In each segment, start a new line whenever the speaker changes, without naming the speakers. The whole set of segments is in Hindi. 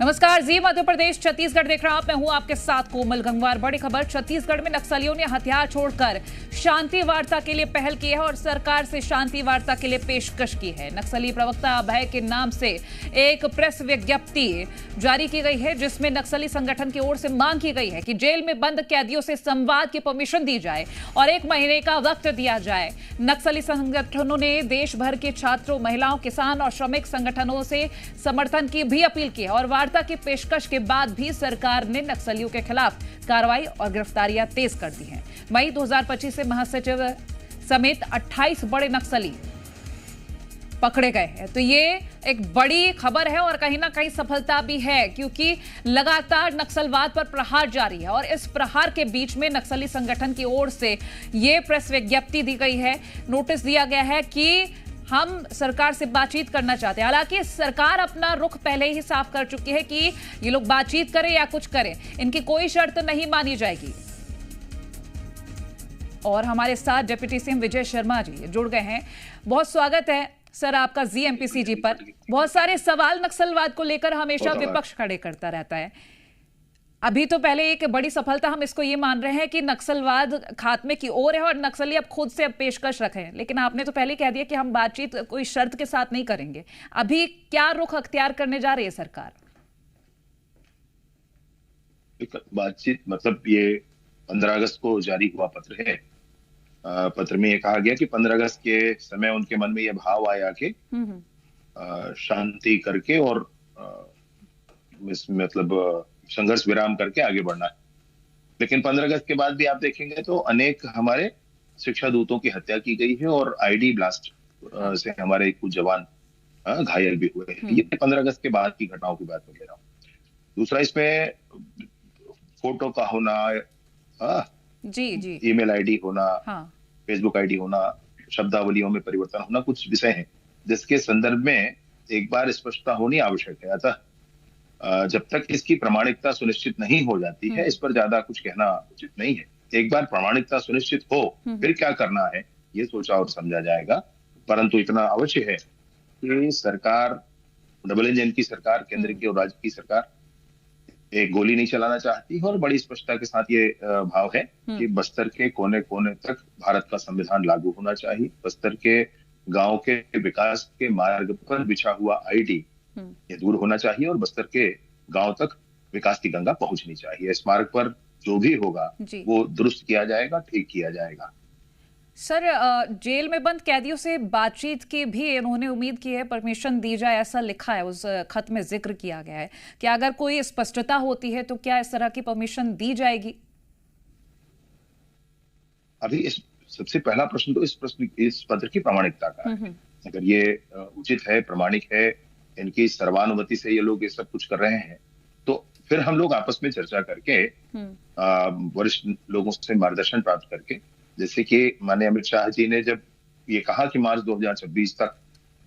नमस्कार, जी मध्य प्रदेश छत्तीसगढ़ देख रहा मैं हूं आपके साथ कोमल गंगवार। बड़ी खबर, छत्तीसगढ़ में नक्सलियों ने हथियार छोड़कर शांति वार्ता के लिए पहल की है और सरकार से शांति वार्ता के लिए पेशकश की है। नक्सली प्रवक्ता अभय के नाम से एक प्रेस विज्ञप्ति जारी की गई है जिसमें नक्सली संगठन की ओर से मांग की गई है कि जेल में बंद कैदियों से संवाद की परमिशन दी जाए और 1 महीने का वक्त दिया जाए। नक्सली संगठनों ने देश भर के छात्रों, महिलाओं, किसान और श्रमिक संगठनों से समर्थन की भी अपील की है और वार्ता की पेशकश के बाद भी सरकार ने नक्सलियों के खिलाफ कार्रवाई और गिरफ्तारियां तेज कर दी हैं। मई 2025 से महासचिव समेत 28 बड़े नक्सली पकड़े गए हैं। तो ये एक बड़ी खबर है और कहीं ना कहीं सफलता भी है, क्योंकि लगातार नक्सलवाद पर प्रहार जारी है और इस प्रहार के बीच में नक्सली संगठन की ओर से ये प्रेस विज्ञप्ति दी गई है, नोटिस दिया गया है कि हम सरकार से बातचीत करना चाहते हैं। हालांकि सरकार अपना रुख पहले ही साफ कर चुकी है कि ये लोग बातचीत करें या कुछ करें, इनकी कोई शर्त नहीं मानी जाएगी। और हमारे साथ डिप्टी सीएम विजय शर्मा जी जुड़ गए हैं। बहुत स्वागत है सर आपका जीएमपीसीजी पर। बहुत सारे सवाल नक्सलवाद को लेकर हमेशा विपक्ष खड़े करता रहता है। अभी तो पहले एक बड़ी सफलता हम इसको ये मान रहे हैं कि नक्सलवाद खात्मे की ओर है और नक्सली अब खुद से अब पेशकश रखें, लेकिन आपने तो पहले कह दिया कि हम बातचीत कोई शर्त के साथ नहीं करेंगे। अभी क्या रुख अख्तियार करने जा रही है सरकार?
बातचीत मतलब ये 15 अगस्त को जारी हुआ पत्र है। पत्र में ये कहा गया कि 15 अगस्त के समय उनके मन में यह भाव आया कि शांति करके और मतलब संघर्ष विराम करके आगे बढ़ना है। लेकिन 15 अगस्त के बाद भी आप देखेंगे तो अनेक हमारे शिक्षा दूतों की हत्या की गई है और आईडी ब्लास्ट से हमारे कुछ जवान घायल भी हुए हैं। ये 15 अगस्त के बाद की घटनाओं की बात मैं ले रहा हूँ। दूसरा, इसमें फोटो का होना,
जी
ईमेल आईडी होना, फेसबुक आईडी होना, शब्दावलियों में परिवर्तन होना, कुछ विषय हैं जिसके संदर्भ में एक बार स्पष्टता होनी आवश्यक है। अतः जब तक इसकी प्रामाणिकता सुनिश्चित नहीं हो जाती है, इस पर ज्यादा कुछ कहना उचित नहीं है। एक बार प्रामाणिकता सुनिश्चित हो फिर क्या करना है ये सोचा और समझा जाएगा। परंतु इतना अवश्य है कि सरकार, डबल इंजन की सरकार, केंद्र की और राज्य की सरकार एक गोली नहीं चलाना चाहती और बड़ी स्पष्टता के साथ ये भाव है कि बस्तर के कोने कोने तक भारत का संविधान लागू होना चाहिए। बस्तर के गांव के विकास के मार्ग पर बिछा हुआ आईडी ये दूर होना चाहिए और बस्तर के गांव तक विकास की गंगा पहुंचनी चाहिए। इस मार्ग पर जो भी होगा वो दुरुस्त किया जाएगा, ठीक किया जाएगा।
सर, जेल में बंद कैदियों से बातचीत की भी उन्होंने उम्मीद की है, परमिशन दी जाए, ऐसा लिखा है, उस खत में जिक्र किया गया है कि अगर कोई स्पष्टता होती है तो क्या इस तरह की परमिशन दी जाएगी?
अभी सबसे पहला प्रश्न तो इस पत्र की प्रामाणिकता का है। अगर ये उचित है, प्रामाणिक है, इनकी सर्वानुमति से ये लोग ये सब कुछ कर रहे हैं, तो फिर हम लोग आपस में चर्चा करके वरिष्ठ लोगों से मार्गदर्शन प्राप्त करके, जैसे कि माननीय अमित शाह जी ने जब ये कहा कि मार्च 2026 तक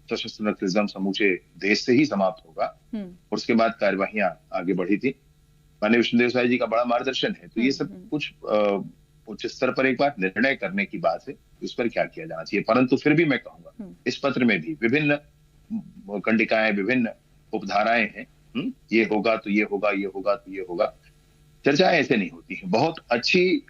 सशस्त्र नक्सलिज्म समूचे देश से ही समाप्त होगा और उसके बाद कार्यवाहियां आगे बढ़ी थी। माननीय विष्णुदेव साई जी का बड़ा मार्गदर्शन है। तो ये सब कुछ उच्च स्तर पर एक बार निर्णय करने की बात है, उस पर क्या किया जाना चाहिए। परंतु फिर भी मैं कहूंगा इस पत्र में भी विभिन्न कंडिकाएं, विभिन्न उपधाराएं हैं। ये होगा तो ये होगा, ये होगा तो ये होगा। चर्चाएं ऐसे नहीं होती है। बहुत अच्छी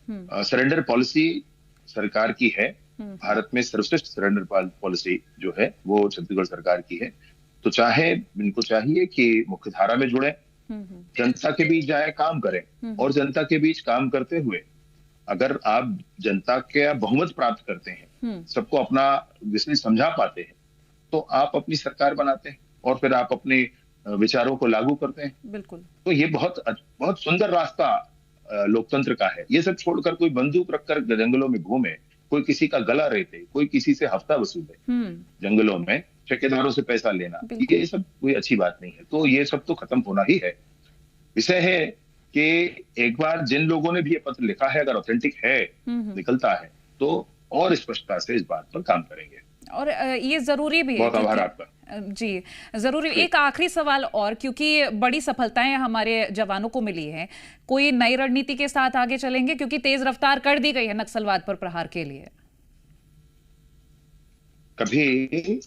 सरेंडर पॉलिसी सरकार की है। भारत में सर्वश्रेष्ठ सरेंडर पॉलिसी जो है वो छत्तीसगढ़ सरकार की है। तो चाहे इनको चाहिए कि मुख्यधारा में जुड़े, जनता के बीच जाए, काम करें और जनता के बीच काम करते हुए अगर आप जनता के बहुमत प्राप्त करते हैं, सबको अपना विषय समझा पाते हैं, तो आप अपनी सरकार बनाते हैं और फिर आप अपने विचारों को लागू करते हैं।
बिल्कुल।
तो ये बहुत सुंदर रास्ता लोकतंत्र का है। ये सब छोड़कर कोई बंदूक रखकर जंगलों में घूमे, कोई किसी का गला रेते, कोई किसी से हफ्ता वसूले, जंगलों में ठेकेदारों से पैसा लेना, ये सब कोई अच्छी बात नहीं है। तो ये सब तो खत्म होना ही है। विषय है कि एक बार जिन लोगों ने भी ये पत्र लिखा है, अगर ऑथेंटिक है, निकलता है, तो और स्पष्टता से इस बात पर काम करेंगे।
और ये जरूरी भी है।
बहुत आभार आपका।
जी जरूरी। एक आखिरी सवाल और, क्योंकि बड़ी सफलताएं हमारे जवानों को मिली है, कोई नई रणनीति के साथ आगे चलेंगे क्योंकि तेज रफ्तार कर दी गई है नक्सलवाद पर प्रहार के लिए?
कभी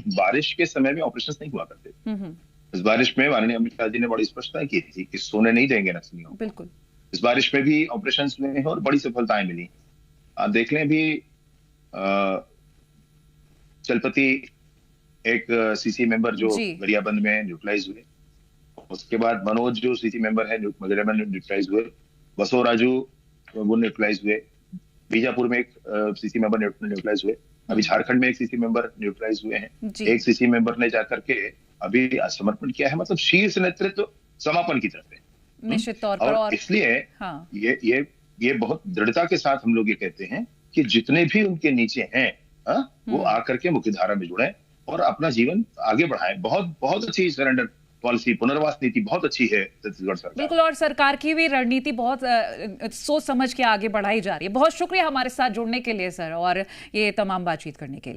बारिश के समय में ऑपरेशंस नहीं हुआ करते, इस बारिश में माननीय अमित शाह जी ने बड़ी स्पष्टता की थी कि सोने नहीं देंगे नक्सलियों को।
बिल्कुल।
इस बारिश में भी ऑपरेशन हुए हैं और बड़ी सफलताएं मिली। आप देख लें भी चलपति एक सीसी मेंबर जो
जी।
गरियाबंद में न्यूट्रलाइज हुए, उसके बाद मनोज जो सीसी मेंबर है गरियाबंद में न्यूट्रलाइज हुए, बसो राजू वो न्यूट्रलाइज हुए, बीजापुर में एक सीसी मेंबर न्यूट्रलाइज हुए, अभी झारखंड में एक सीसी मेंबर न्यूट्रलाइज हुए हैं। एक सीसी मेंबर ने जाकर के अभी समर्पण किया है, मतलब शीर्ष नेतृत्व समापन की तरफ है
निश्चित तौर पर।
और इसलिए
हाँ।
ये बहुत दृढ़ता के साथ हम लोग ये कहते हैं कि जितने भी उनके नीचे हैं वो आकर के मुख्यधारा में जुड़े और अपना जीवन आगे बढ़ाएं। बहुत बहुत अच्छी सरेंडर पॉलिसी, पुनर्वास नीति बहुत अच्छी है छत्तीसगढ़ सरकार।
बिल्कुल, और सरकार की भी रणनीति बहुत सोच समझ के आगे बढ़ाई जा रही है। बहुत शुक्रिया हमारे साथ जुड़ने के लिए सर, और ये तमाम बातचीत करने के लिए।